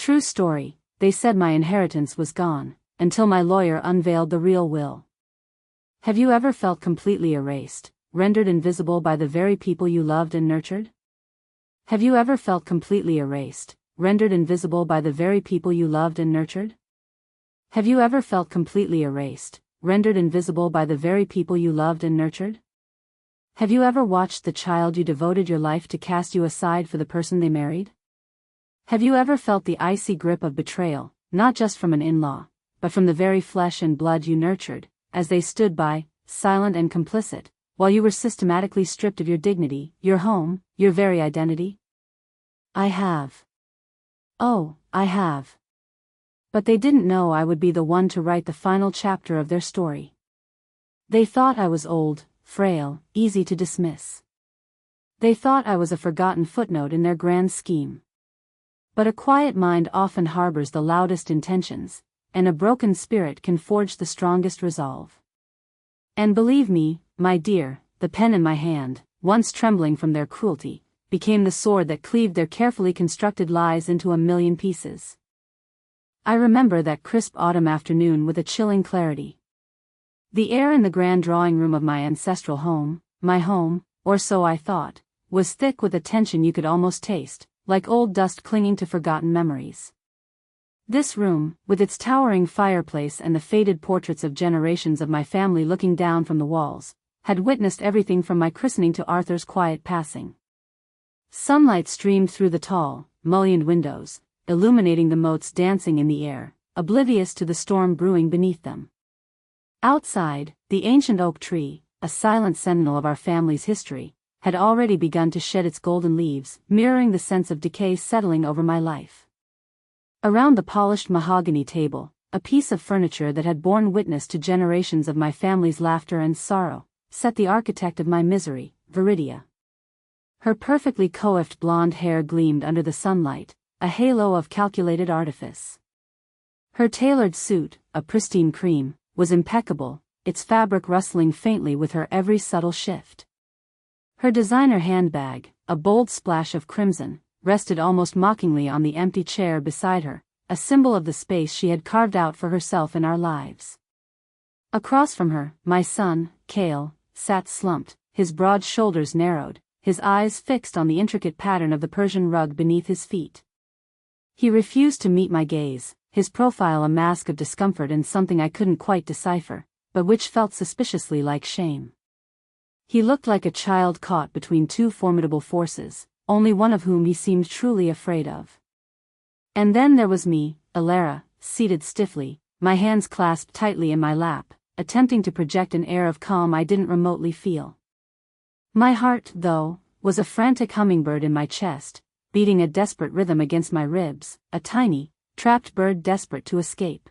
True story, they said my inheritance was gone, until my lawyer unveiled the real will. Have you ever felt completely erased, rendered invisible by the very people you loved and nurtured? Have you ever felt completely erased, rendered invisible by the very people you loved and nurtured? Have you ever felt completely erased, rendered invisible by the very people you loved and nurtured? Have you ever watched the child you devoted your life to cast you aside for the person they married? Have you ever felt the icy grip of betrayal, not just from an in-law, but from the very flesh and blood you nurtured, as they stood by, silent and complicit, while you were systematically stripped of your dignity, your home, your very identity? I have. Oh, I have. But they didn't know I would be the one to write the final chapter of their story. They thought I was old, frail, easy to dismiss. They thought I was a forgotten footnote in their grand scheme. But a quiet mind often harbors the loudest intentions, and a broken spirit can forge the strongest resolve. And believe me, my dear, the pen in my hand, once trembling from their cruelty, became the sword that cleaved their carefully constructed lies into a million pieces. I remember that crisp autumn afternoon with a chilling clarity. The air in the grand drawing room of my ancestral home, my home, or so I thought, was thick with a tension you could almost taste, like old dust clinging to forgotten memories. This room, with its towering fireplace and the faded portraits of generations of my family looking down from the walls, had witnessed everything from my christening to Arthur's quiet passing. Sunlight streamed through the tall, mullioned windows, illuminating the motes dancing in the air, oblivious to the storm brewing beneath them. Outside, the ancient oak tree, a silent sentinel of our family's history, had already begun to shed its golden leaves, mirroring the sense of decay settling over my life. Around the polished mahogany table, a piece of furniture that had borne witness to generations of my family's laughter and sorrow, sat the architect of my misery, Viridia. Her perfectly coiffed blonde hair gleamed under the sunlight, a halo of calculated artifice. Her tailored suit, a pristine cream, was impeccable, its fabric rustling faintly with her every subtle shift. Her designer handbag, a bold splash of crimson, rested almost mockingly on the empty chair beside her, a symbol of the space she had carved out for herself in our lives. Across from her, my son, Cale, sat slumped, his broad shoulders narrowed, his eyes fixed on the intricate pattern of the Persian rug beneath his feet. He refused to meet my gaze, his profile a mask of discomfort and something I couldn't quite decipher, but which felt suspiciously like shame. He looked like a child caught between two formidable forces, only one of whom he seemed truly afraid of. And then there was me, Alara, seated stiffly, my hands clasped tightly in my lap, attempting to project an air of calm I didn't remotely feel. My heart, though, was a frantic hummingbird in my chest, beating a desperate rhythm against my ribs, a tiny, trapped bird desperate to escape.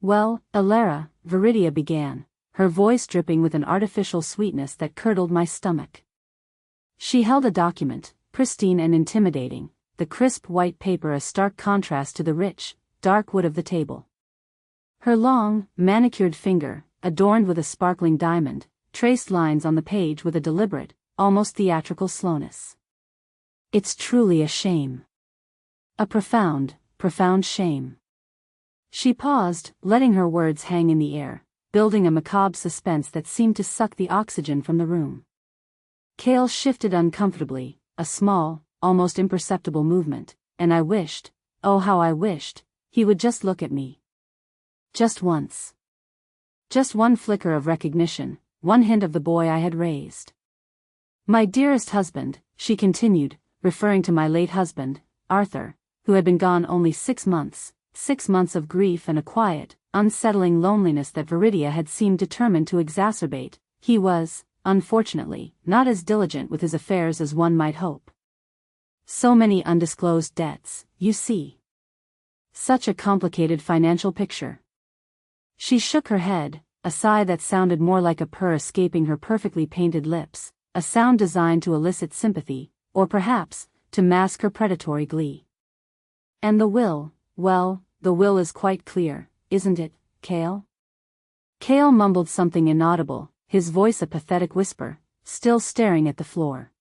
Well, Alara, Viridia began, her voice dripping with an artificial sweetness that curdled my stomach. She held a document, pristine and intimidating, the crisp white paper a stark contrast to the rich, dark wood of the table. Her long, manicured finger, adorned with a sparkling diamond, traced lines on the page with a deliberate, almost theatrical slowness. It's truly a shame. A profound, profound shame. She paused, letting her words hang in the air, building a macabre suspense that seemed to suck the oxygen from the room. Cale shifted uncomfortably, a small, almost imperceptible movement, and I wished, oh how I wished, he would just look at me. Just once. Just one flicker of recognition, one hint of the boy I had raised. My dearest husband, she continued, referring to my late husband, Arthur, who had been gone only 6 months, 6 months of grief and a quiet, unsettling loneliness that Viridia had seemed determined to exacerbate. He was, unfortunately, not as diligent with his affairs as one might hope. So many undisclosed debts, you see. Such a complicated financial picture. She shook her head, a sigh that sounded more like a purr escaping her perfectly painted lips, a sound designed to elicit sympathy, or perhaps, to mask her predatory glee. And the will, well, the will is quite clear, isn't it, Cale? Cale mumbled something inaudible, his voice a pathetic whisper, still staring at the floor.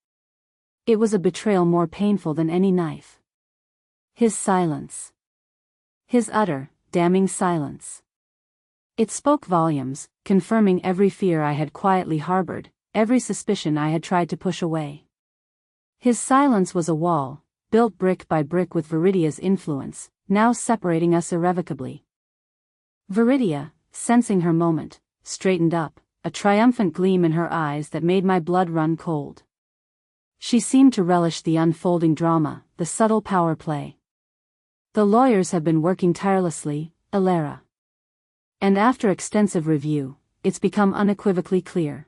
It was a betrayal more painful than any knife. His silence. His utter, damning silence. It spoke volumes, confirming every fear I had quietly harbored, every suspicion I had tried to push away. His silence was a wall, built brick by brick with Viridia's influence, now separating us irrevocably. Viridia, sensing her moment, straightened up, a triumphant gleam in her eyes that made my blood run cold. She seemed to relish the unfolding drama, the subtle power play. The lawyers have been working tirelessly, Alara. And after extensive review, it's become unequivocally clear.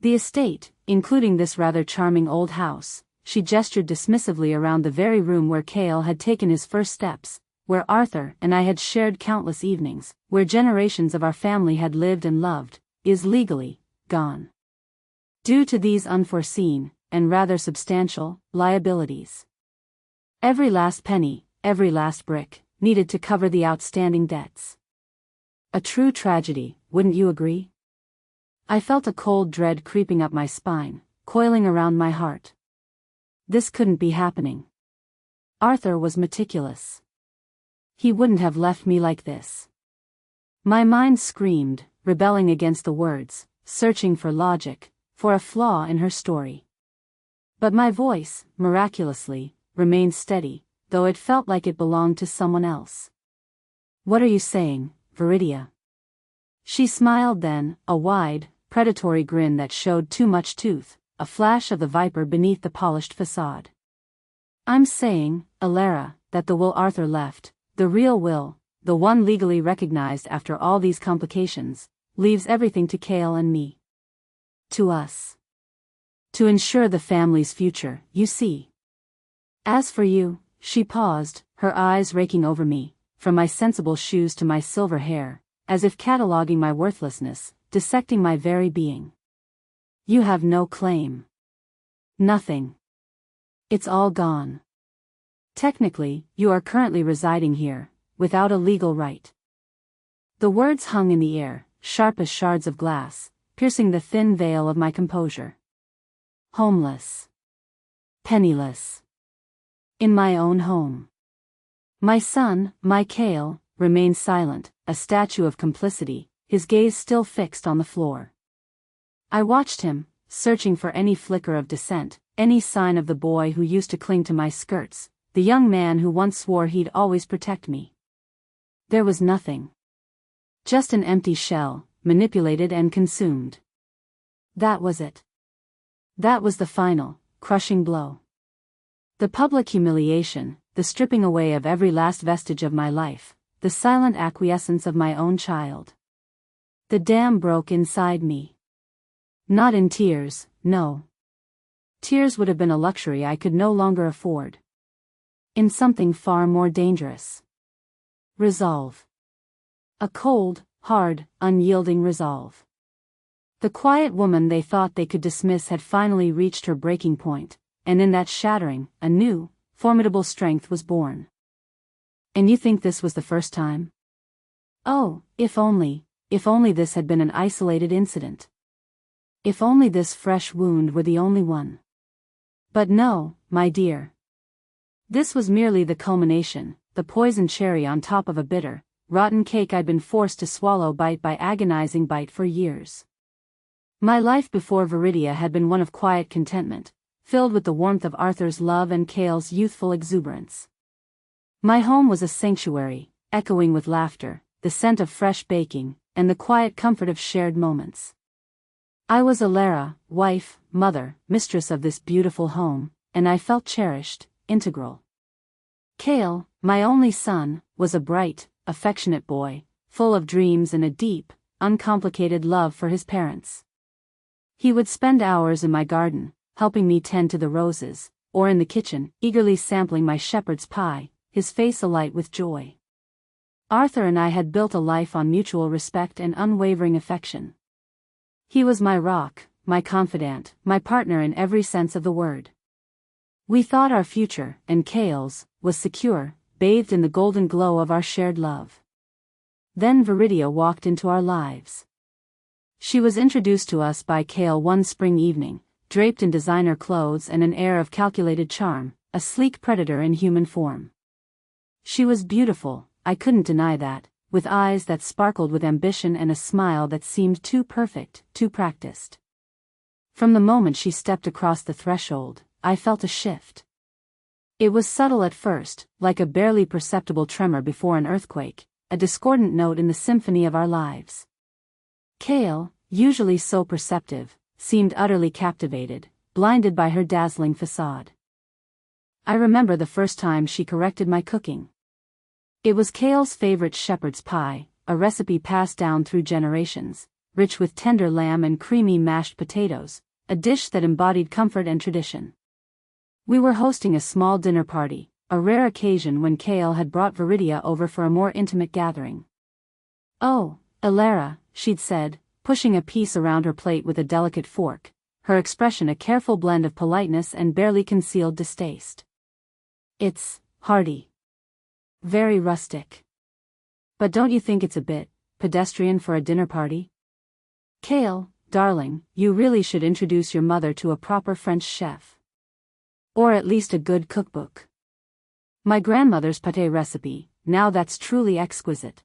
The estate, including this rather charming old house, she gestured dismissively around the very room where Cale had taken his first steps, where Arthur and I had shared countless evenings, where generations of our family had lived and loved, is legally gone. Due to these unforeseen, and rather substantial, liabilities. Every last penny, every last brick, needed to cover the outstanding debts. A true tragedy, wouldn't you agree? I felt a cold dread creeping up my spine, coiling around my heart. This couldn't be happening. Arthur was meticulous. He wouldn't have left me like this. My mind screamed, rebelling against the words, searching for logic, for a flaw in her story. But my voice, miraculously, remained steady, though it felt like it belonged to someone else. What are you saying, Viridia? She smiled then, a wide, predatory grin that showed too much tooth, a flash of the viper beneath the polished facade. I'm saying, Alara, that the will Arthur left, the real will, the one legally recognized after all these complications, leaves everything to Cale and me. To us. To ensure the family's future, you see. As for you, she paused, her eyes raking over me, from my sensible shoes to my silver hair, as if cataloging my worthlessness, dissecting my very being. You have no claim. Nothing. It's all gone. Technically, you are currently residing here, without a legal right. The words hung in the air, sharp as shards of glass, piercing the thin veil of my composure. Homeless. Penniless. In my own home. My son, my Cale, remained silent, a statue of complicity, his gaze still fixed on the floor. I watched him, searching for any flicker of dissent, any sign of the boy who used to cling to my skirts, the young man who once swore he'd always protect me. There was nothing. Just an empty shell, manipulated and consumed. That was it. That was the final, crushing blow. The public humiliation, the stripping away of every last vestige of my life, the silent acquiescence of my own child. The dam broke inside me. Not in tears, no. Tears would have been a luxury I could no longer afford. In something far more dangerous. Resolve. A cold, hard, unyielding resolve. The quiet woman they thought they could dismiss had finally reached her breaking point, and in that shattering, a new, formidable strength was born. And you think this was the first time? Oh, if only this had been an isolated incident. If only this fresh wound were the only one. But no, my dear. This was merely the culmination, the poisoned cherry on top of a bitter, rotten cake I'd been forced to swallow bite by agonizing bite for years. My life before Viridia had been one of quiet contentment, filled with the warmth of Arthur's love and Cale's youthful exuberance. My home was a sanctuary, echoing with laughter, the scent of fresh baking, and the quiet comfort of shared moments. I was Alara, wife, mother, mistress of this beautiful home, and I felt cherished, integral. Cale, my only son, was a bright, affectionate boy, full of dreams and a deep, uncomplicated love for his parents. He would spend hours in my garden, helping me tend to the roses, or in the kitchen, eagerly sampling my shepherd's pie, his face alight with joy. Arthur and I had built a life on mutual respect and unwavering affection. He was my rock, my confidant, my partner in every sense of the word. We thought our future, and Cale's, was secure, bathed in the golden glow of our shared love. Then Viridia walked into our lives. She was introduced to us by Cale one spring evening, draped in designer clothes and an air of calculated charm, a sleek predator in human form. She was beautiful, I couldn't deny that, with eyes that sparkled with ambition and a smile that seemed too perfect, too practiced. From the moment she stepped across the threshold, I felt a shift. It was subtle at first, like a barely perceptible tremor before an earthquake, a discordant note in the symphony of our lives. Kale, usually so perceptive, seemed utterly captivated, blinded by her dazzling facade. I remember the first time she corrected my cooking. It was Kale's favorite shepherd's pie, a recipe passed down through generations, rich with tender lamb and creamy mashed potatoes, a dish that embodied comfort and tradition. We were hosting a small dinner party, a rare occasion when Kale had brought Viridia over for a more intimate gathering. "Oh, Elara," she'd said, pushing a piece around her plate with a delicate fork, her expression a careful blend of politeness and barely concealed distaste. "It's hearty. Very rustic. But don't you think it's a bit pedestrian for a dinner party? Kale, darling, you really should introduce your mother to a proper French chef. Or at least a good cookbook. My grandmother's pâté recipe, now that's truly exquisite."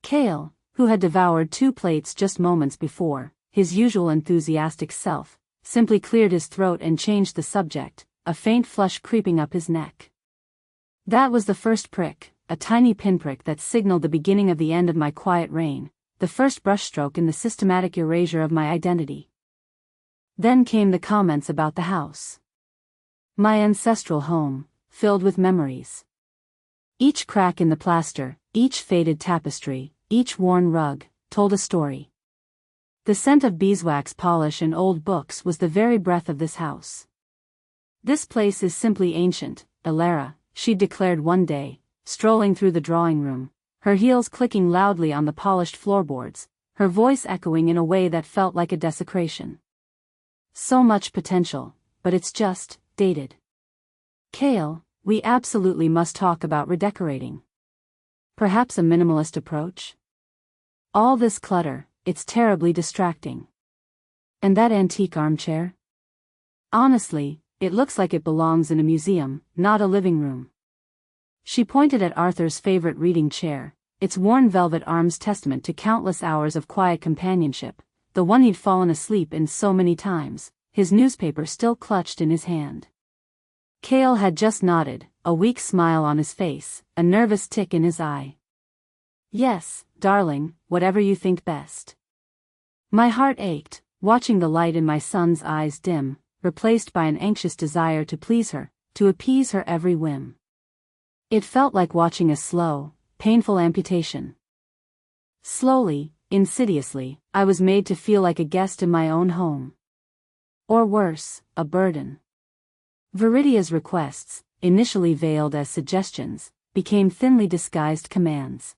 Kale, who had devoured 2 plates just moments before, his usual enthusiastic self, simply cleared his throat and changed the subject, a faint flush creeping up his neck. That was the first prick, a tiny pinprick that signaled the beginning of the end of my quiet reign, the first brushstroke in the systematic erasure of my identity. Then came the comments about the house. My ancestral home, filled with memories. Each crack in the plaster, each faded tapestry, each worn rug, told a story. The scent of beeswax polish and old books was the very breath of this house. "This place is simply ancient, Elara," she declared one day, strolling through the drawing room, her heels clicking loudly on the polished floorboards, her voice echoing in a way that felt like a desecration. "So much potential, but it's just dated. Kale, we absolutely must talk about redecorating. Perhaps a minimalist approach? All this clutter, it's terribly distracting. And that antique armchair? Honestly, it looks like it belongs in a museum, not a living room." She pointed at Arthur's favorite reading chair, its worn velvet arms testament to countless hours of quiet companionship, the one he'd fallen asleep in so many times, his newspaper still clutched in his hand. Kale had just nodded, a weak smile on his face, a nervous tick in his eye. "Yes, darling, whatever you think best." My heart ached, watching the light in my son's eyes dim, replaced by an anxious desire to please her, to appease her every whim. It felt like watching a slow, painful amputation. Slowly, insidiously, I was made to feel like a guest in my own home. Or worse, a burden. Viridia's requests, initially veiled as suggestions, became thinly disguised commands.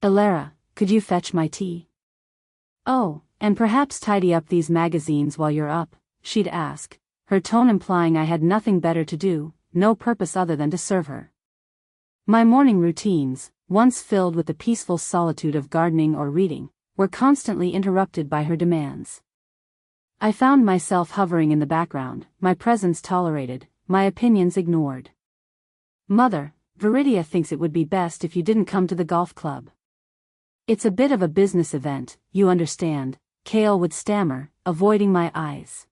"Elara, could you fetch my tea? Oh, and perhaps tidy up these magazines while you're up," she'd ask, her tone implying I had nothing better to do, no purpose other than to serve her. My morning routines, once filled with the peaceful solitude of gardening or reading, were constantly interrupted by her demands. I found myself hovering in the background, my presence tolerated, my opinions ignored. "Mother, Viridia thinks it would be best if you didn't come to the golf club. It's a bit of a business event, you understand," Kale would stammer, avoiding my eyes.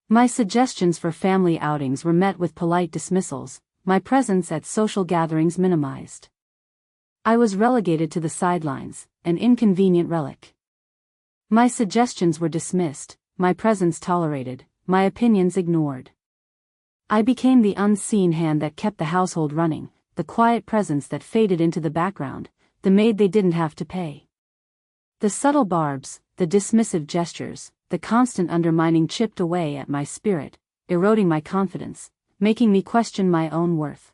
My suggestions for family outings were met with polite dismissals, my presence at social gatherings minimized. I was relegated to the sidelines, an inconvenient relic. My suggestions were dismissed, my presence tolerated, my opinions ignored. I became the unseen hand that kept the household running, the quiet presence that faded into the background, the maid they didn't have to pay. The subtle barbs, the dismissive gestures, the constant undermining chipped away at my spirit, eroding my confidence, making me question my own worth.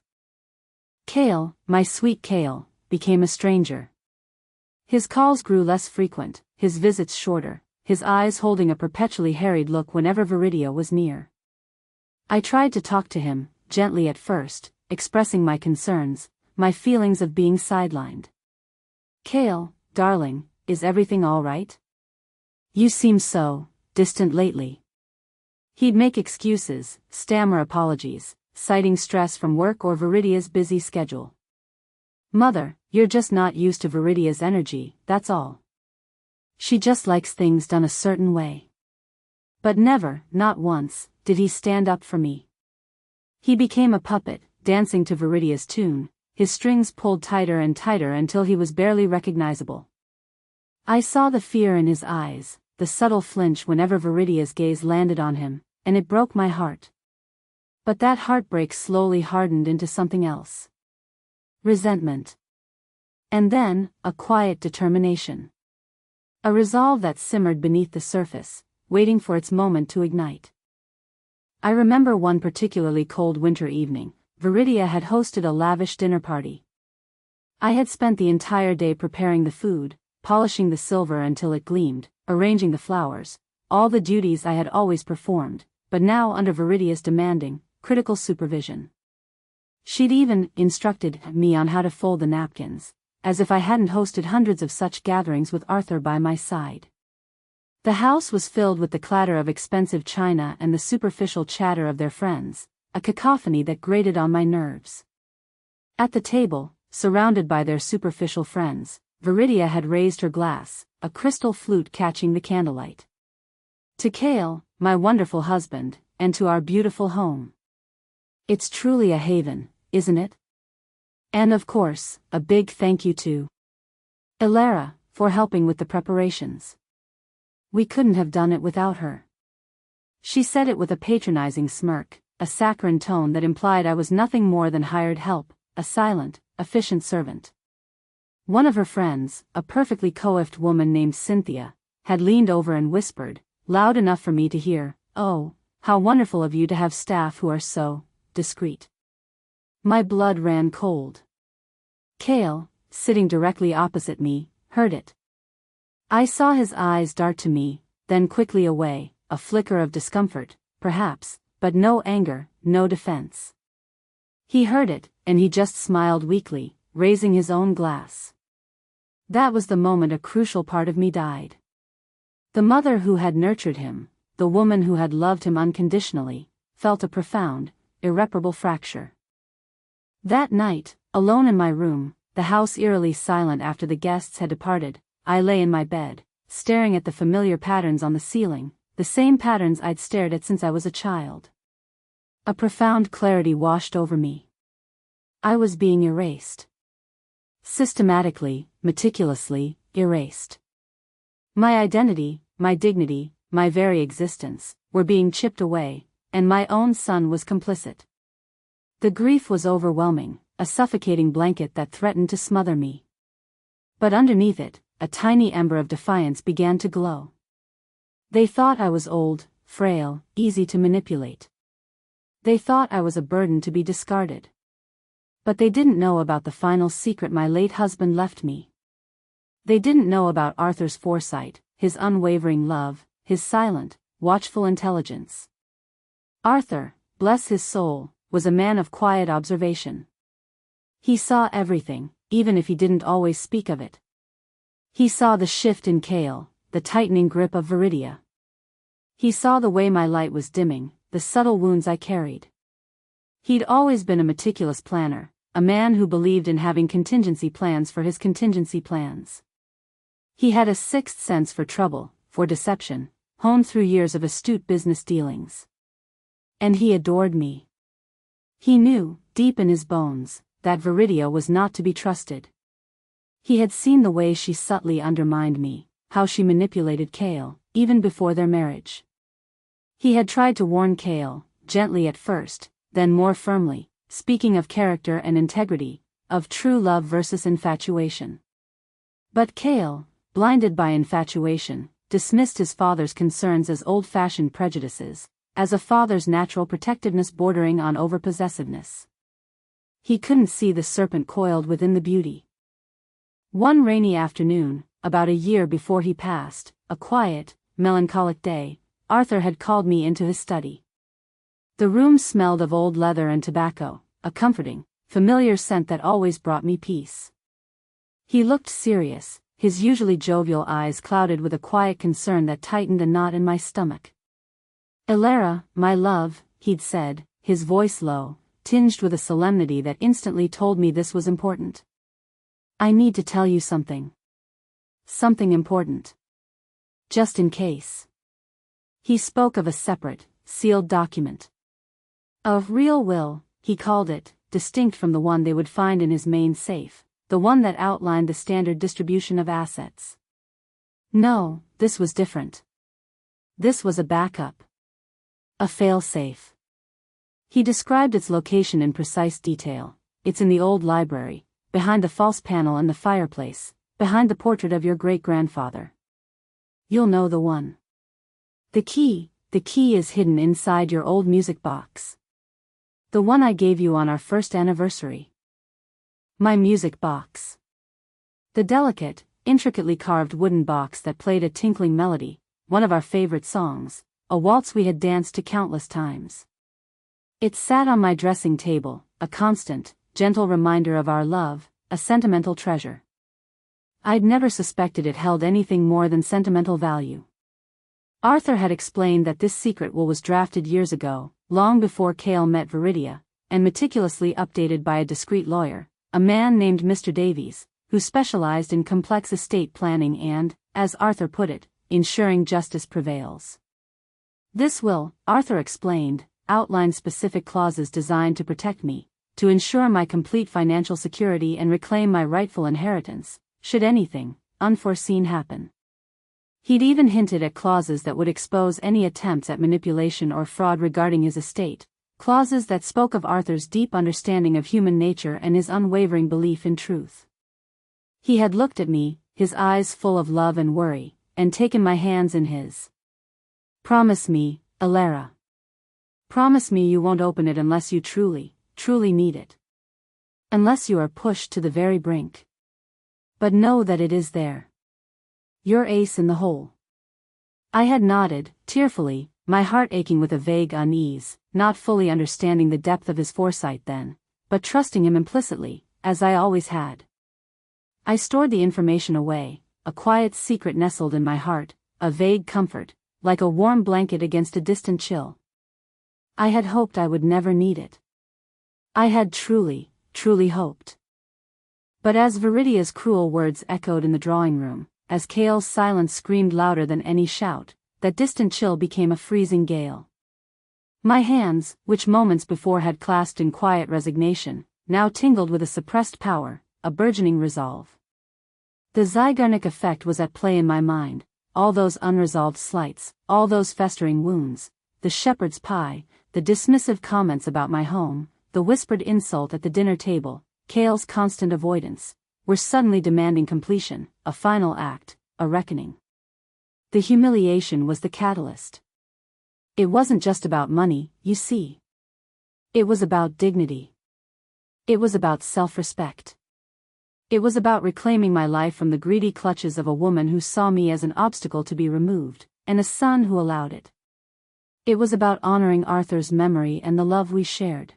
Kale, my sweet Kale, became a stranger. His calls grew less frequent, his visits shorter, his eyes holding a perpetually harried look whenever Viridia was near. I tried to talk to him, gently at first, expressing my concerns, my feelings of being sidelined. "Kale, darling, is everything all right? You seem so distant lately." He'd make excuses, stammer apologies, citing stress from work or Viridia's busy schedule. "Mother, you're just not used to Viridia's energy, that's all. She just likes things done a certain way." But never, not once, did he stand up for me. He became a puppet, dancing to Viridia's tune, his strings pulled tighter and tighter until he was barely recognizable. I saw the fear in his eyes, the subtle flinch whenever Viridia's gaze landed on him, and it broke my heart. But that heartbreak slowly hardened into something else. Resentment. And then, a quiet determination. A resolve that simmered beneath the surface, waiting for its moment to ignite. I remember one particularly cold winter evening. Viridia had hosted a lavish dinner party. I had spent the entire day preparing the food, polishing the silver until it gleamed, arranging the flowers, all the duties I had always performed, but now under Viridia's demanding, critical supervision. She'd even instructed me on how to fold the napkins, as if I hadn't hosted hundreds of such gatherings with Arthur by my side. The house was filled with the clatter of expensive china and the superficial chatter of their friends, a cacophony that grated on my nerves. At the table, surrounded by their superficial friends, Viridia had raised her glass, a crystal flute catching the candlelight. "To Cale, my wonderful husband, and to our beautiful home. It's truly a haven, isn't it? And of course, a big thank you to Elara, for helping with the preparations. We couldn't have done it without her." She said it with a patronizing smirk, a saccharine tone that implied I was nothing more than hired help, a silent, efficient servant. One of her friends, a perfectly coiffed woman named Cynthia, had leaned over and whispered, loud enough for me to hear, "Oh, how wonderful of you to have staff who are so discreet." My blood ran cold. Cale, sitting directly opposite me, heard it. I saw his eyes dart to me, then quickly away, a flicker of discomfort, perhaps, but no anger, no defense. He heard it, and he just smiled weakly, raising his own glass. That was the moment a crucial part of me died. The mother who had nurtured him, the woman who had loved him unconditionally, felt a profound, irreparable fracture. That night, alone in my room, the house eerily silent after the guests had departed, I lay in my bed, staring at the familiar patterns on the ceiling, the same patterns I'd stared at since I was a child. A profound clarity washed over me. I was being erased. Systematically, meticulously, erased. My identity, my dignity, my very existence, were being chipped away, and my own son was complicit. The grief was overwhelming, a suffocating blanket that threatened to smother me. But underneath it, a tiny ember of defiance began to glow. They thought I was old, frail, easy to manipulate. They thought I was a burden to be discarded. But they didn't know about the final secret my late husband left me. They didn't know about Arthur's foresight, his unwavering love, his silent, watchful intelligence. Arthur, bless his soul, was a man of quiet observation. He saw everything, even if he didn't always speak of it. He saw the shift in Cale, the tightening grip of Viridia. He saw the way my light was dimming, the subtle wounds I carried. He'd always been a meticulous planner, a man who believed in having contingency plans for his contingency plans. He had a sixth sense for trouble, for deception, honed through years of astute business dealings. And he adored me. He knew, deep in his bones, that Viridia was not to be trusted. He had seen the way she subtly undermined me, how she manipulated Cale, even before their marriage. He had tried to warn Cale, gently at first, then more firmly, speaking of character and integrity, of true love versus infatuation. But Cale, blinded by infatuation, dismissed his father's concerns as old-fashioned prejudices, as a father's natural protectiveness bordering on overpossessiveness. He couldn't see the serpent coiled within the beauty. One rainy afternoon, about a year before he passed, a quiet, melancholic day, Arthur had called me into his study. The room smelled of old leather and tobacco, a comforting, familiar scent that always brought me peace. He looked serious, his usually jovial eyes clouded with a quiet concern that tightened a knot in my stomach. "Elara, my love," he'd said, his voice low, tinged with a solemnity that instantly told me this was important. "I need to tell you something. Something important. Just in case." He spoke of a separate, sealed document. A real will, he called it, distinct from the one they would find in his main safe, the one that outlined the standard distribution of assets. No, this was different. This was a backup. A fail-safe. He described its location in precise detail. "It's in the old library, behind the false panel in the fireplace, behind the portrait of your great-grandfather. You'll know the one. The key is hidden inside your old music box. The one I gave you on our first anniversary. My music box." The delicate, intricately carved wooden box that played a tinkling melody, one of our favorite songs, a waltz we had danced to countless times. It sat on my dressing table, a constant, gentle reminder of our love, a sentimental treasure. I'd never suspected it held anything more than sentimental value. Arthur had explained that this secret will was drafted years ago, long before Cale met Viridia, and meticulously updated by a discreet lawyer, a man named Mr. Davies, who specialized in complex estate planning and, as Arthur put it, ensuring justice prevails. This will, Arthur explained, outlined specific clauses designed to protect me, to ensure my complete financial security and reclaim my rightful inheritance, should anything unforeseen happen. He'd even hinted at clauses that would expose any attempts at manipulation or fraud regarding his estate, clauses that spoke of Arthur's deep understanding of human nature and his unwavering belief in truth. He had looked at me, his eyes full of love and worry, and taken my hands in his. "Promise me, Alara. Promise me you won't open it unless you truly, truly need it. Unless you are pushed to the very brink. But know that it is there. Your ace in the hole." I had nodded, tearfully, my heart aching with a vague unease, not fully understanding the depth of his foresight then, but trusting him implicitly, as I always had. I stored the information away, a quiet secret nestled in my heart, a vague comfort, like a warm blanket against a distant chill. I had hoped I would never need it. I had truly, truly hoped. But as Viridia's cruel words echoed in the drawing room, as Cale's silence screamed louder than any shout, that distant chill became a freezing gale. My hands, which moments before had clasped in quiet resignation, now tingled with a suppressed power, a burgeoning resolve. The Zygarnik effect was at play in my mind, all those unresolved slights, all those festering wounds, the shepherd's pie, the dismissive comments about my home, the whispered insult at the dinner table, Cale's constant avoidance, were suddenly demanding completion, a final act, a reckoning. The humiliation was the catalyst. It wasn't just about money, you see. It was about dignity. It was about self-respect. It was about reclaiming my life from the greedy clutches of a woman who saw me as an obstacle to be removed, and a son who allowed it. It was about honoring Arthur's memory and the love we shared.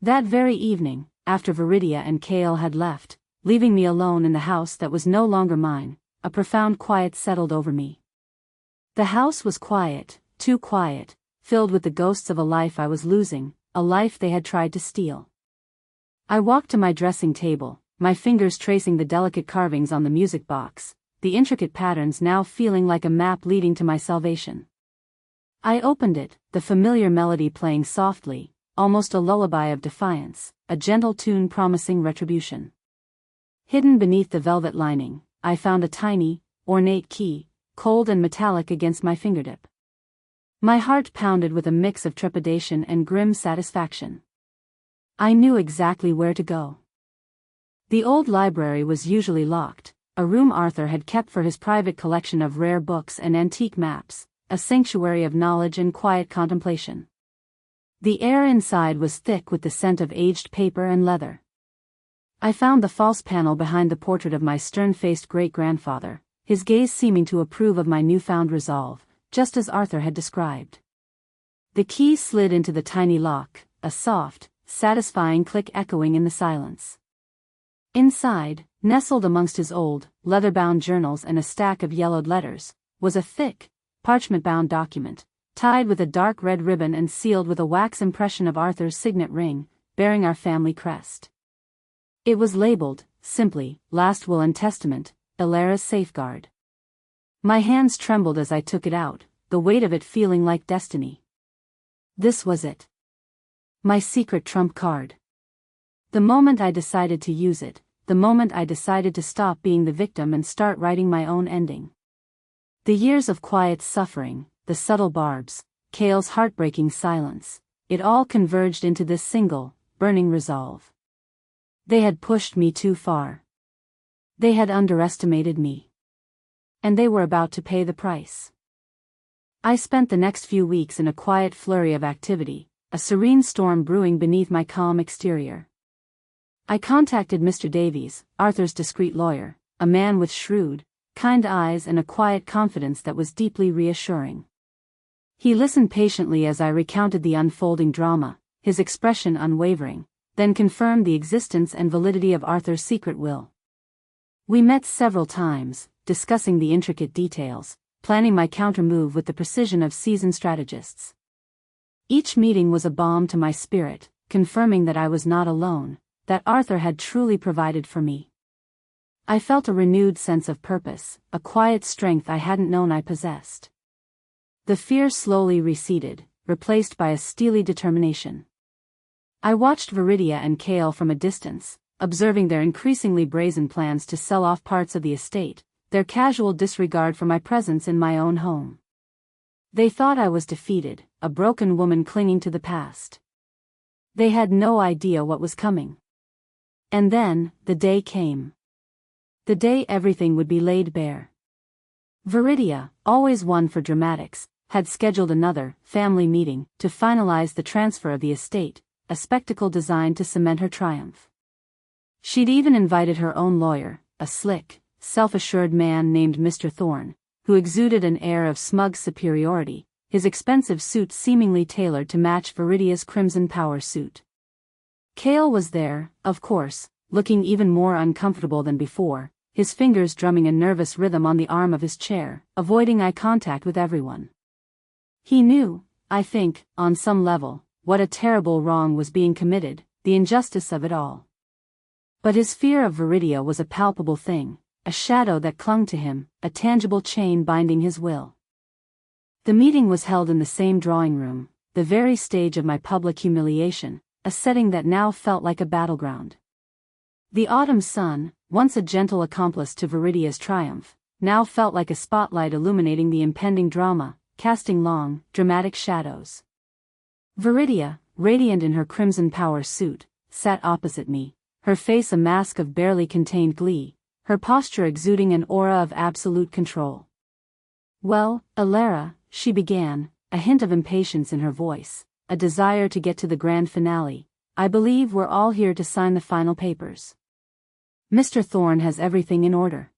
That very evening, after Viridia and Cale had left, leaving me alone in the house that was no longer mine, a profound quiet settled over me. The house was quiet, too quiet, filled with the ghosts of a life I was losing, a life they had tried to steal. I walked to my dressing table, my fingers tracing the delicate carvings on the music box, the intricate patterns now feeling like a map leading to my salvation. I opened it, the familiar melody playing softly, almost a lullaby of defiance, a gentle tune promising retribution. Hidden beneath the velvet lining, I found a tiny, ornate key, cold and metallic against my fingertip. My heart pounded with a mix of trepidation and grim satisfaction. I knew exactly where to go. The old library was usually locked, a room Arthur had kept for his private collection of rare books and antique maps, a sanctuary of knowledge and quiet contemplation. The air inside was thick with the scent of aged paper and leather. I found the false panel behind the portrait of my stern-faced great-grandfather, his gaze seeming to approve of my newfound resolve, just as Arthur had described. The key slid into the tiny lock, a soft, satisfying click echoing in the silence. Inside, nestled amongst his old, leather-bound journals and a stack of yellowed letters, was a thick, parchment-bound document, tied with a dark red ribbon and sealed with a wax impression of Arthur's signet ring, bearing our family crest. It was labeled, simply, Last Will and Testament, Ilara's Safeguard. My hands trembled as I took it out, the weight of it feeling like destiny. This was it. My secret trump card. The moment I decided to use it, the moment I decided to stop being the victim and start writing my own ending. The years of quiet suffering, the subtle barbs, Cale's heartbreaking silence, it all converged into this single, burning resolve. They had pushed me too far. They had underestimated me. And they were about to pay the price. I spent the next few weeks in a quiet flurry of activity, a serene storm brewing beneath my calm exterior. I contacted Mr. Davies, Arthur's discreet lawyer, a man with shrewd, kind eyes and a quiet confidence that was deeply reassuring. He listened patiently as I recounted the unfolding drama, his expression unwavering, then confirmed the existence and validity of Arthur's secret will. We met several times, discussing the intricate details, planning my countermove with the precision of seasoned strategists. Each meeting was a balm to my spirit, confirming that I was not alone, that Arthur had truly provided for me. I felt a renewed sense of purpose, a quiet strength I hadn't known I possessed. The fear slowly receded, replaced by a steely determination. I watched Viridia and Cale from a distance, observing their increasingly brazen plans to sell off parts of the estate, their casual disregard for my presence in my own home. They thought I was defeated, a broken woman clinging to the past. They had no idea what was coming. And then, the day came. The day everything would be laid bare. Viridia, always one for dramatics, had scheduled another family meeting to finalize the transfer of the estate, a spectacle designed to cement her triumph. She'd even invited her own lawyer, a slick, self-assured man named Mr. Thorne, who exuded an air of smug superiority, his expensive suit seemingly tailored to match Viridia's crimson power suit. Cale was there, of course, looking even more uncomfortable than before, his fingers drumming a nervous rhythm on the arm of his chair, avoiding eye contact with everyone. He knew, I think, on some level, what a terrible wrong was being committed, the injustice of it all. But his fear of Viridia was a palpable thing, a shadow that clung to him, a tangible chain binding his will. The meeting was held in the same drawing room, the very stage of my public humiliation, a setting that now felt like a battleground. The autumn sun, once a gentle accomplice to Viridia's triumph, now felt like a spotlight illuminating the impending drama, casting long, dramatic shadows. Viridia, radiant in her crimson power suit, sat opposite me, her face a mask of barely contained glee, her posture exuding an aura of absolute control. "Well, Ilara," she began, a hint of impatience in her voice, a desire to get to the grand finale, "I believe we're all here to sign the final papers. Mr. Thorne has everything in order.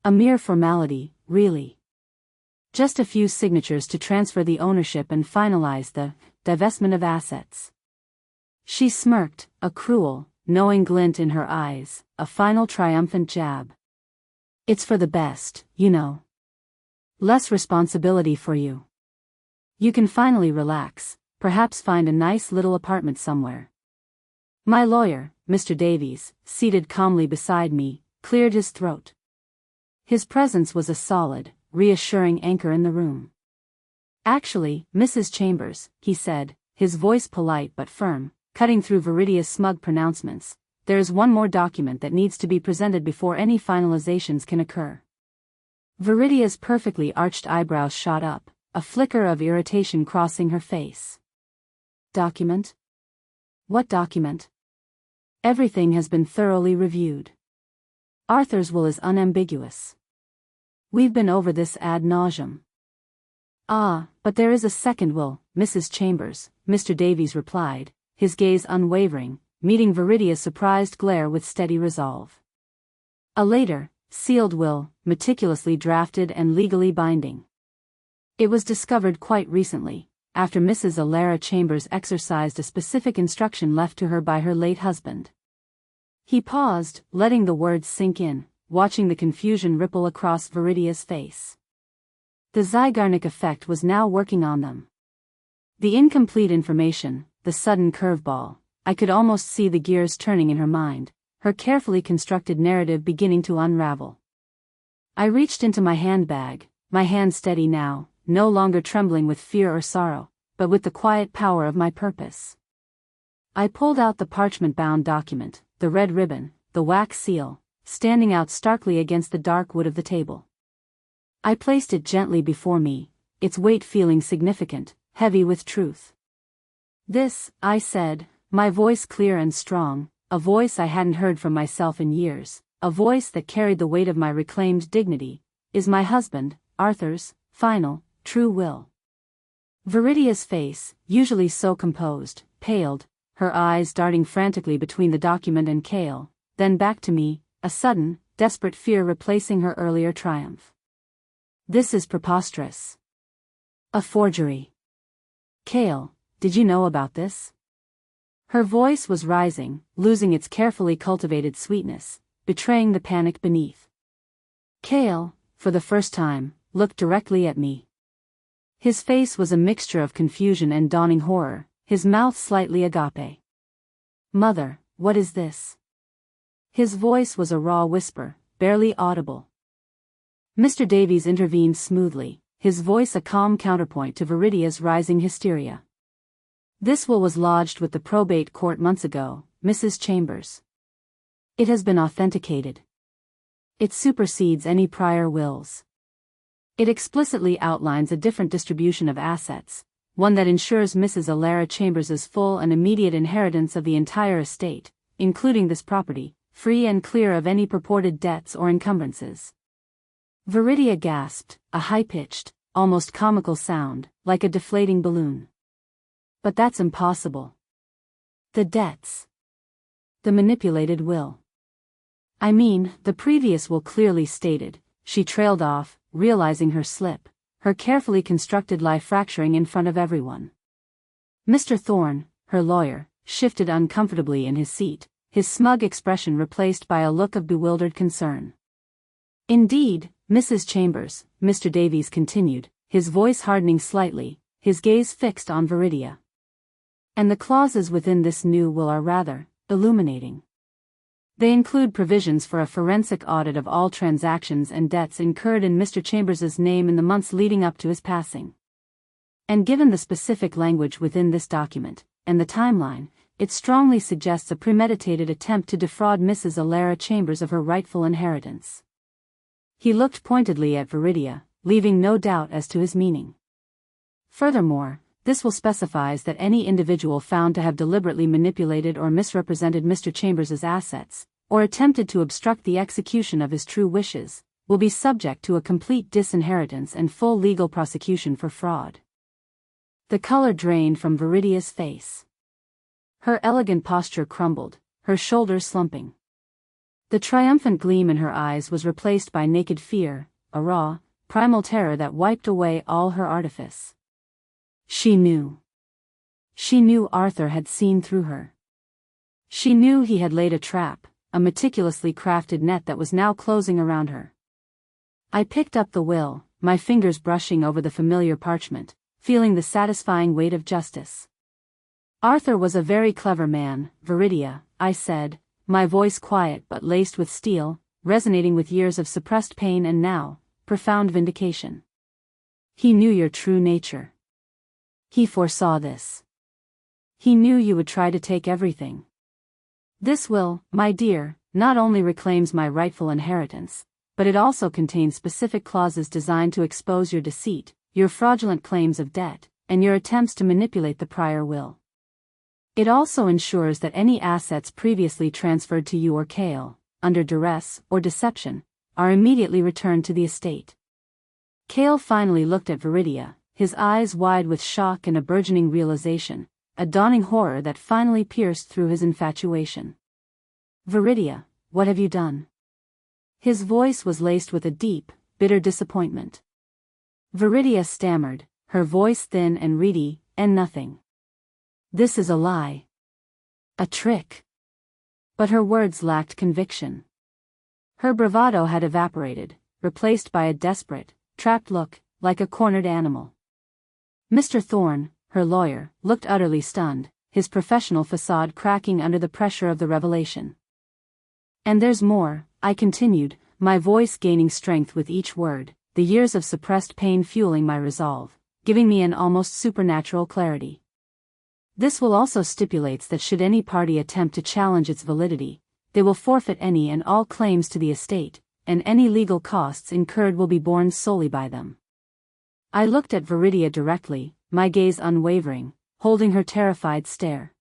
A mere formality, really. Just a few signatures to transfer the ownership and finalize the divestment of assets." She smirked, a cruel, knowing glint in her eyes, a final triumphant jab. "It's for the best, you know. Less responsibility for you. You can finally relax, perhaps find a nice little apartment somewhere." My lawyer, Mr. Davies, seated calmly beside me, cleared his throat. His presence was a solid, reassuring anchor in the room. "Actually, Mrs. Chambers," he said, his voice polite but firm, cutting through Viridia's smug pronouncements, "there is one more document that needs to be presented before any finalizations can occur." Viridia's perfectly arched eyebrows shot up, a flicker of irritation crossing her face. "Document? What document?" "Everything has been thoroughly reviewed. Arthur's will is unambiguous. We've been over this ad nauseum." "Ah, but there is a second will, Mrs. Chambers," Mr. Davies replied, his gaze unwavering, meeting Viridia's surprised glare with steady resolve. "A later, sealed will, meticulously drafted and legally binding. It was discovered quite recently, after Mrs. Ilara Chambers exercised a specific instruction left to her by her late husband." He paused, letting the words sink in, watching the confusion ripple across Viridia's face. The Zygarnik effect was now working on them. The incomplete information, the sudden curveball, I could almost see the gears turning in her mind, her carefully constructed narrative beginning to unravel. I reached into my handbag, my hand steady now, no longer trembling with fear or sorrow, but with the quiet power of my purpose. I pulled out the parchment-bound document, the red ribbon, the wax seal, standing out starkly against the dark wood of the table. I placed it gently before me, its weight feeling significant, heavy with truth. "This," I said, my voice clear and strong, a voice I hadn't heard from myself in years, a voice that carried the weight of my reclaimed dignity, "is my husband, Arthur's, final, true will." Viridia's face, usually so composed, paled, her eyes darting frantically between the document and Cale, then back to me, a sudden, desperate fear replacing her earlier triumph. "This is preposterous. A forgery. Cale, did you know about this?" Her voice was rising, losing its carefully cultivated sweetness, betraying the panic beneath. Cale, for the first time, looked directly at me. His face was a mixture of confusion and dawning horror, his mouth slightly agape. "Mother, what is this?" His voice was a raw whisper, barely audible. Mr. Davies intervened smoothly, his voice a calm counterpoint to Viridia's rising hysteria. "This will was lodged with the probate court months ago, Mrs. Chambers. It has been authenticated. It supersedes any prior wills. It explicitly outlines a different distribution of assets, one that ensures Mrs. Alara Chambers's full and immediate inheritance of the entire estate, including this property, free and clear of any purported debts or encumbrances." Viridia gasped, a high-pitched, almost comical sound, like a deflating balloon. "But that's impossible. The debts. The manipulated will. I mean, the previous will clearly stated," she trailed off, realizing her slip, her carefully constructed lie fracturing in front of everyone. Mr. Thorne, her lawyer, shifted uncomfortably in his seat, his smug expression replaced by a look of bewildered concern. "Indeed, Mrs. Chambers," Mr. Davies continued, his voice hardening slightly, his gaze fixed on Viridia. "And the clauses within this new will are rather illuminating. They include provisions for a forensic audit of all transactions and debts incurred in Mr. Chambers's name in the months leading up to his passing. And given the specific language within this document, and the timeline, it strongly suggests a premeditated attempt to defraud Mrs. Alara Chambers of her rightful inheritance." He looked pointedly at Viridia, leaving no doubt as to his meaning. "Furthermore, this will specifies that any individual found to have deliberately manipulated or misrepresented Mr. Chambers's assets, or attempted to obstruct the execution of his true wishes, will be subject to a complete disinheritance and full legal prosecution for fraud." The color drained from Viridia's face. Her elegant posture crumbled, her shoulders slumping. The triumphant gleam in her eyes was replaced by naked fear, a raw, primal terror that wiped away all her artifice. She knew. She knew Arthur had seen through her. She knew he had laid a trap, a meticulously crafted net that was now closing around her. I picked up the will, my fingers brushing over the familiar parchment, feeling the satisfying weight of justice. "Arthur was a very clever man, Viridia," I said, my voice quiet but laced with steel, resonating with years of suppressed pain and now, profound vindication. "He knew your true nature. He foresaw this. He knew you would try to take everything. This will, my dear, not only reclaims my rightful inheritance, but it also contains specific clauses designed to expose your deceit, your fraudulent claims of debt, and your attempts to manipulate the prior will. It also ensures that any assets previously transferred to you or Cale, under duress or deception, are immediately returned to the estate." Cale finally looked at Viridia, his eyes wide with shock and a burgeoning realization, a dawning horror that finally pierced through his infatuation. "Viridia, what have you done?" His voice was laced with a deep, bitter disappointment. Viridia stammered, her voice thin and reedy, "And nothing. This is a lie. A trick." But her words lacked conviction. Her bravado had evaporated, replaced by a desperate, trapped look, like a cornered animal. Mr. Thorne, her lawyer, looked utterly stunned, his professional facade cracking under the pressure of the revelation. "And there's more," I continued, my voice gaining strength with each word, the years of suppressed pain fueling my resolve, giving me an almost supernatural clarity. "This will also stipulates that should any party attempt to challenge its validity, they will forfeit any and all claims to the estate, and any legal costs incurred will be borne solely by them." I looked at Viridia directly, my gaze unwavering, holding her terrified stare.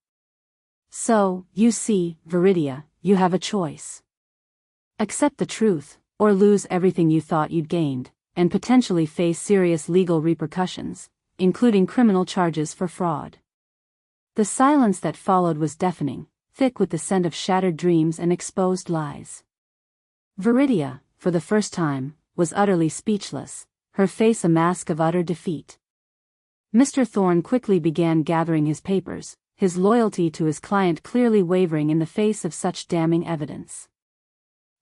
"So, you see, Viridia, you have a choice. Accept the truth, or lose everything you thought you'd gained, and potentially face serious legal repercussions, including criminal charges for fraud." The silence that followed was deafening, thick with the scent of shattered dreams and exposed lies. Viridia, for the first time, was utterly speechless, her face a mask of utter defeat. Mr. Thorne quickly began gathering his papers, his loyalty to his client clearly wavering in the face of such damning evidence.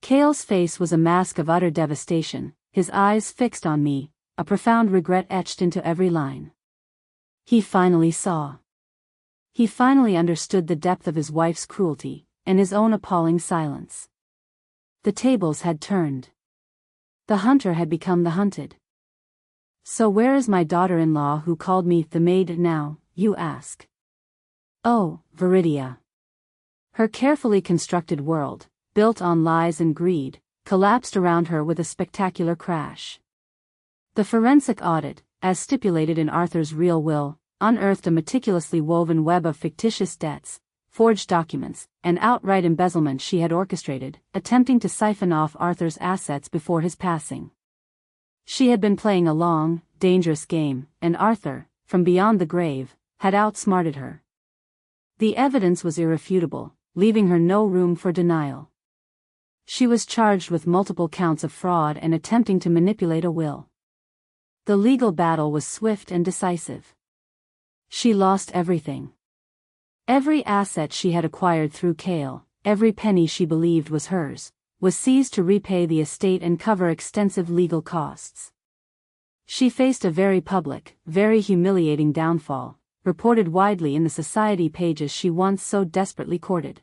Cale's face was a mask of utter devastation, his eyes fixed on me, a profound regret etched into every line. He finally saw. He finally understood the depth of his wife's cruelty, and his own appalling silence. The tables had turned. The hunter had become the hunted. "So where is my daughter-in-law who called me the maid now, you ask?" Oh, Viridia. Her carefully constructed world, built on lies and greed, collapsed around her with a spectacular crash. The forensic audit, as stipulated in Arthur's real will, unearthed a meticulously woven web of fictitious debts, forged documents, and outright embezzlement she had orchestrated, attempting to siphon off Arthur's assets before his passing. She had been playing a long, dangerous game, and Arthur, from beyond the grave, had outsmarted her. The evidence was irrefutable, leaving her no room for denial. She was charged with multiple counts of fraud and attempting to manipulate a will. The legal battle was swift and decisive. She lost everything. Every asset she had acquired through Cale, every penny she believed was hers, was seized to repay the estate and cover extensive legal costs. She faced a very public, very humiliating downfall, reported widely in the society pages she once so desperately courted.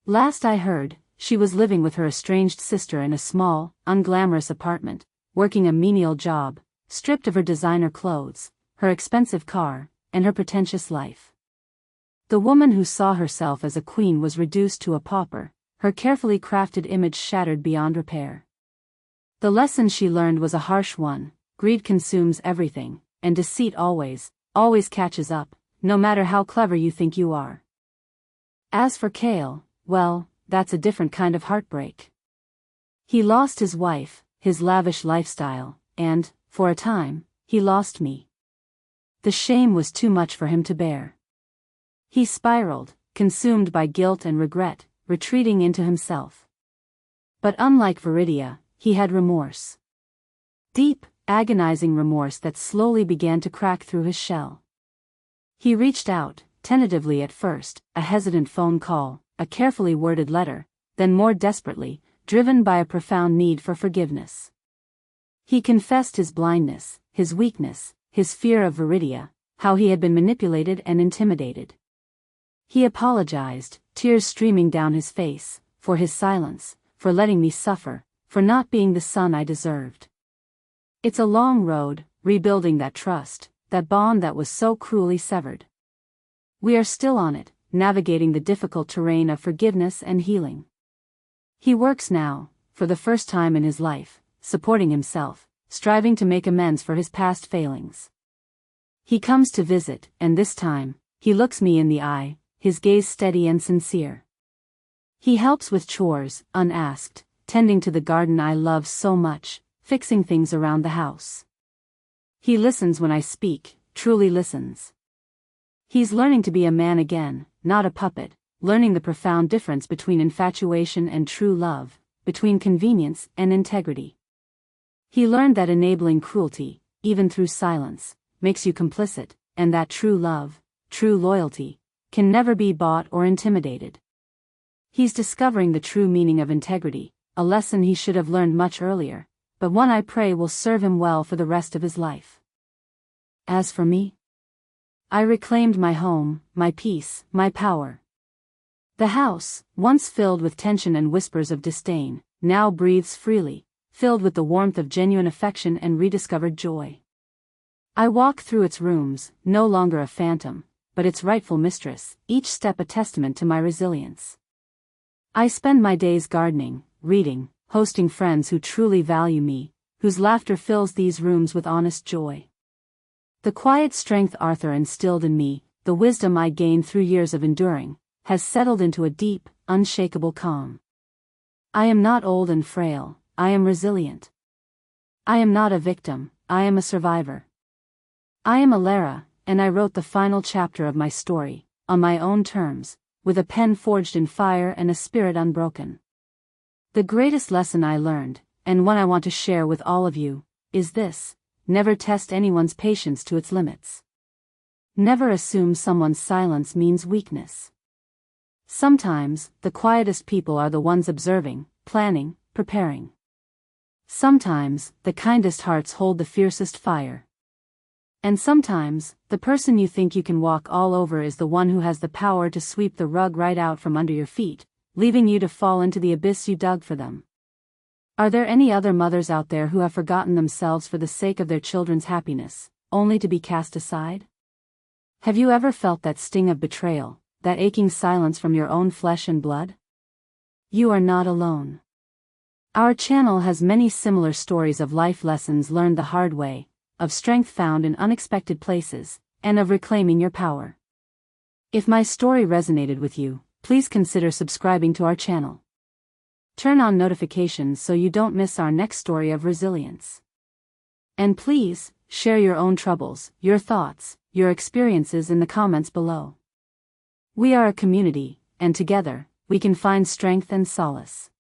Last I heard, she was living with her estranged sister in a small, unglamorous apartment, working a menial job, stripped of her designer clothes, her expensive car, and her pretentious life. The woman who saw herself as a queen was reduced to a pauper, her carefully crafted image shattered beyond repair. The lesson she learned was a harsh one: greed consumes everything, and deceit always catches up, no matter how clever you think you are. As for Cale, well, that's a different kind of heartbreak. He lost his wife, his lavish lifestyle, and, for a time, he lost me. The shame was too much for him to bear. He spiraled, consumed by guilt and regret, retreating into himself. But unlike Viridia, he had remorse. Deep, agonizing remorse that slowly began to crack through his shell. He reached out, tentatively at first, a hesitant phone call, a carefully worded letter, then more desperately, driven by a profound need for forgiveness. He confessed his blindness, his weakness, his fear of Viridia, how he had been manipulated and intimidated. He apologized, tears streaming down his face, for his silence, for letting me suffer, for not being the son I deserved. It's a long road, rebuilding that trust, that bond that was so cruelly severed. We are still on it, navigating the difficult terrain of forgiveness and healing. He works now, for the first time in his life, supporting himself, striving to make amends for his past failings. He comes to visit, and this time, he looks me in the eye, his gaze steady and sincere. He helps with chores, unasked, tending to the garden I love so much, fixing things around the house. He listens when I speak, truly listens. He's learning to be a man again, not a puppet, learning the profound difference between infatuation and true love, between convenience and integrity. He learned that enabling cruelty, even through silence, makes you complicit, and that true love, true loyalty, can never be bought or intimidated. He's discovering the true meaning of integrity, a lesson he should have learned much earlier, but one I pray will serve him well for the rest of his life. As for me, I reclaimed my home, my peace, my power. The house, once filled with tension and whispers of disdain, now breathes freely, filled with the warmth of genuine affection and rediscovered joy. I walk through its rooms, no longer a phantom, but its rightful mistress, each step a testament to my resilience. I spend my days gardening, reading, hosting friends who truly value me, whose laughter fills these rooms with honest joy. The quiet strength Arthur instilled in me, the wisdom I gained through years of enduring, has settled into a deep, unshakable calm. I am not old and frail, I am resilient. I am not a victim, I am a survivor. I am Alara, and I wrote the final chapter of my story, on my own terms, with a pen forged in fire and a spirit unbroken. The greatest lesson I learned, and one I want to share with all of you, is this: never test anyone's patience to its limits. Never assume someone's silence means weakness. Sometimes, the quietest people are the ones observing, planning, preparing. Sometimes, the kindest hearts hold the fiercest fire. And sometimes, the person you think you can walk all over is the one who has the power to sweep the rug right out from under your feet, leaving you to fall into the abyss you dug for them. Are there any other mothers out there who have forgotten themselves for the sake of their children's happiness, only to be cast aside? Have you ever felt that sting of betrayal, that aching silence from your own flesh and blood? You are not alone. Our channel has many similar stories of life lessons learned the hard way, of strength found in unexpected places, and of reclaiming your power. If my story resonated with you, please consider subscribing to our channel. Turn on notifications so you don't miss our next story of resilience. And please, share your own troubles, your thoughts, your experiences in the comments below. We are a community, and together, we can find strength and solace.